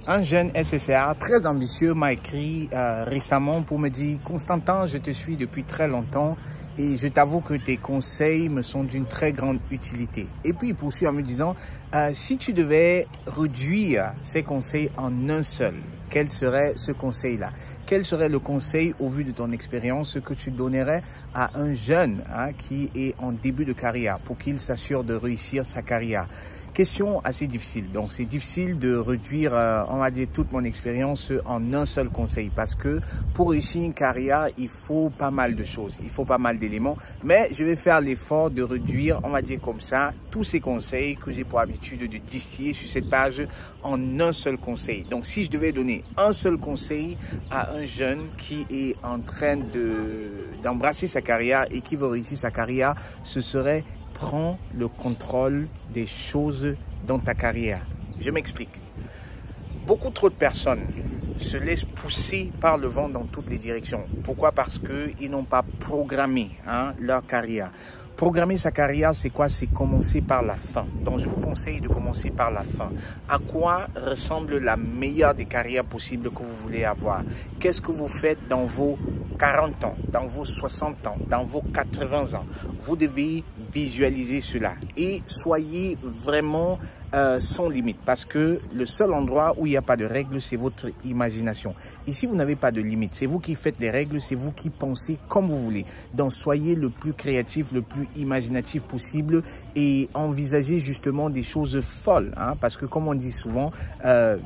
Un jeune SSR très ambitieux m'a écrit récemment pour me dire « Constantin, je te suis depuis très longtemps et je t'avoue que tes conseils me sont d'une très grande utilité. » Et puis il poursuit en me disant « Si tu devais réduire ces conseils en un seul, quel serait ce conseil-là? Quel serait le conseil au vu de ton expérience que tu donnerais à un jeune qui est en début de carrière pour qu'il s'assure de réussir sa carrière ?» Question assez difficile. Donc, c'est difficile de réduire, on va dire, toute mon expérience en un seul conseil parce que pour réussir une carrière, il faut pas mal de choses, il faut pas mal d'éléments. Mais je vais faire l'effort de réduire, on va dire comme ça, tous ces conseils que j'ai pour habitude de distiller sur cette page en un seul conseil. Donc, si je devais donner un seul conseil à un jeune qui est en train d'embrasser sa carrière et qui veut réussir sa carrière, ce serait: prends le contrôle des choses dans ta carrière. Je m'explique. Beaucoup trop de personnes se laissent pousser par le vent dans toutes les directions. Pourquoi? Parce qu'ils n'ont pas programmé leur carrière. Programmer sa carrière, c'est quoi? C'est commencer par la fin. Donc, je vous conseille de commencer par la fin. À quoi ressemble la meilleure des carrières possibles que vous voulez avoir? Qu'est-ce que vous faites dans vos 40 ans, dans vos 60 ans, dans vos 80 ans? Vous devez visualiser cela et soyez vraiment sans limite, parce que le seul endroit où il n'y a pas de règles, c'est votre imagination. Ici, vous n'avez pas de limite. C'est vous qui faites les règles, c'est vous qui pensez comme vous voulez. Donc, soyez le plus créatif, le plus imaginatif possible et envisagez justement des choses folles. Parce que, comme on dit souvent,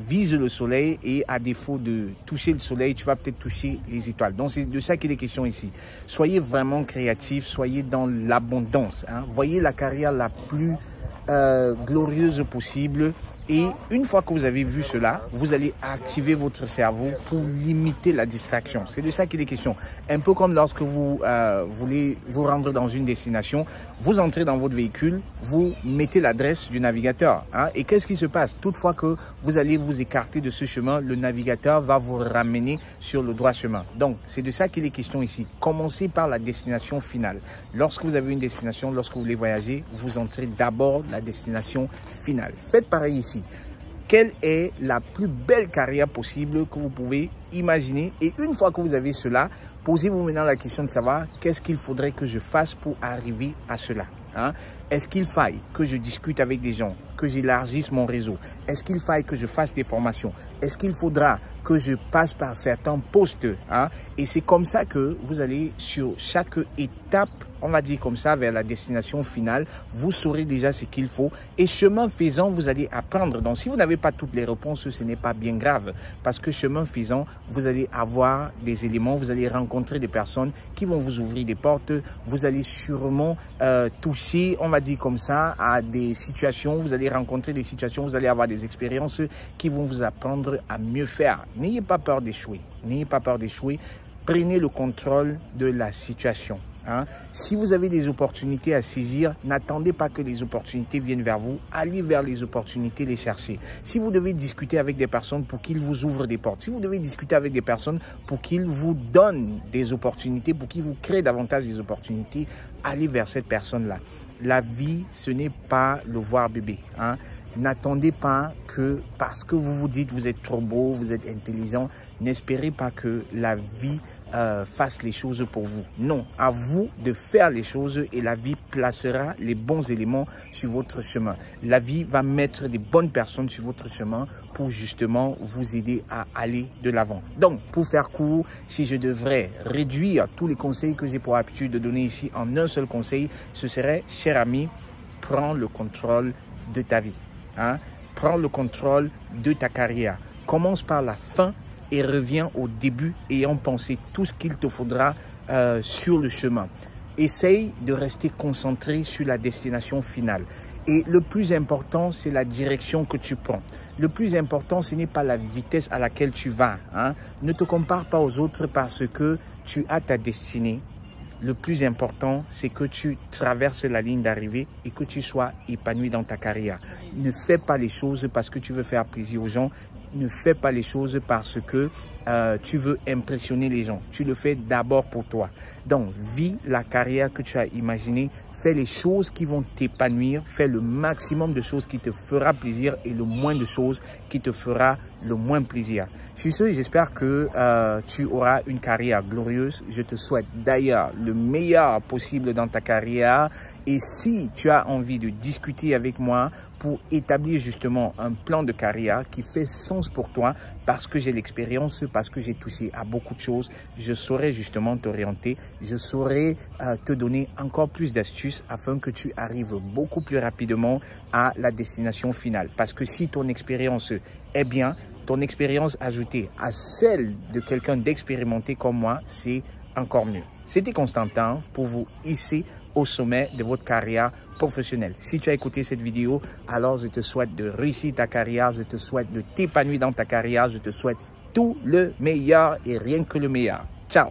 vise le soleil et à défaut de toucher le soleil, tu vas peut-être toucher les étoiles. Donc, c'est de ça qu'il est question ici. Soyez vraiment créatif, soyez dans l'abondance. Voyez la carrière la plus glorieuse possible. Et une fois que vous avez vu cela, vous allez activer votre cerveau pour limiter la distraction. C'est de ça qu'il est question. Un peu comme lorsque vous voulez vous rendre dans une destination, vous entrez dans votre véhicule, vous mettez l'adresse du navigateur. Et qu'est-ce qui se passe? Toutefois que vous allez vous écarter de ce chemin, le navigateur va vous ramener sur le droit chemin. Donc, c'est de ça qu'il est question ici. Commencez par la destination finale. Lorsque vous avez une destination, lorsque vous voulez voyager, vous entrez d'abord la destination finale. Faites pareil ici. Quelle est la plus belle carrière possible que vous pouvez imaginer? Et une fois que vous avez cela, posez-vous maintenant la question de savoir qu'est-ce qu'il faudrait que je fasse pour arriver à cela. Est-ce qu'il faille que je discute avec des gens, que j'élargisse mon réseau? Est-ce qu'il faille que je fasse des formations? Est-ce qu'il faudra que je passe par certains postes? Et c'est comme ça que vous allez sur chaque étape, on va dire comme ça, vers la destination finale, vous saurez déjà ce qu'il faut. Et chemin faisant, vous allez apprendre. Donc, si vous n'avez pas toutes les réponses, ce n'est pas bien grave. Parce que chemin faisant, vous allez avoir des éléments, vous allez rencontrer des personnes qui vont vous ouvrir des portes. Vous allez sûrement toucher, on va dire comme ça, à des situations. Vous allez rencontrer des situations, vous allez avoir des expériences qui vont vous apprendre à mieux faire. N'ayez pas peur d'échouer. N'ayez pas peur d'échouer. Prenez le contrôle de la situation. Si vous avez des opportunités à saisir, n'attendez pas que les opportunités viennent vers vous. Allez vers les opportunités, les chercher. Si vous devez discuter avec des personnes pour qu'ils vous ouvrent des portes, si vous devez discuter avec des personnes pour qu'ils vous donnent des opportunités, pour qu'ils vous créent davantage des opportunités, allez vers cette personne-là. La vie, ce n'est pas le voir bébé. N'attendez pas que parce que vous vous dites vous êtes trop beau, vous êtes intelligent, n'espérez pas que la vie fasse les choses pour vous. Non, à vous de faire les choses et la vie placera les bons éléments sur votre chemin. La vie va mettre des bonnes personnes sur votre chemin pour justement vous aider à aller de l'avant. Donc, pour faire court, si je devrais réduire tous les conseils que j'ai pour habitude de donner ici en un seul conseil, ce serait, cher ami, prends le contrôle de ta vie. Prends le contrôle de ta carrière. Commence par la fin et reviens au début ayant pensé tout ce qu'il te faudra sur le chemin. Essaye de rester concentré sur la destination finale. Et le plus important, c'est la direction que tu prends. Le plus important, ce n'est pas la vitesse à laquelle tu vas. Ne te compare pas aux autres parce que tu as ta destinée. Le plus important, c'est que tu traverses la ligne d'arrivée et que tu sois épanoui dans ta carrière. Ne fais pas les choses parce que tu veux faire plaisir aux gens. Ne fais pas les choses parce que tu veux impressionner les gens. Tu le fais d'abord pour toi. Donc, vis la carrière que tu as imaginée. Fais les choses qui vont t'épanouir. Fais le maximum de choses qui te fera plaisir et le moins de choses qui qui te fera le moins plaisir. Sur ce, j'espère que tu auras une carrière glorieuse. Je te souhaite d'ailleurs le meilleur possible dans ta carrière. Et si tu as envie de discuter avec moi pour établir justement un plan de carrière qui fait sens pour toi, parce que j'ai l'expérience, parce que j'ai touché à beaucoup de choses, je saurai justement t'orienter, je saurai te donner encore plus d'astuces afin que tu arrives beaucoup plus rapidement à la destination finale. Parce que si ton expérience est bien, ton expérience ajoutée à celle de quelqu'un d'expérimenté comme moi, c'est encore mieux. C'était Constantin pour vous hisser au sommet de votre carrière professionnelle. Si tu as écouté cette vidéo, alors je te souhaite de réussir ta carrière, je te souhaite de t'épanouir dans ta carrière, je te souhaite tout le meilleur et rien que le meilleur. Ciao!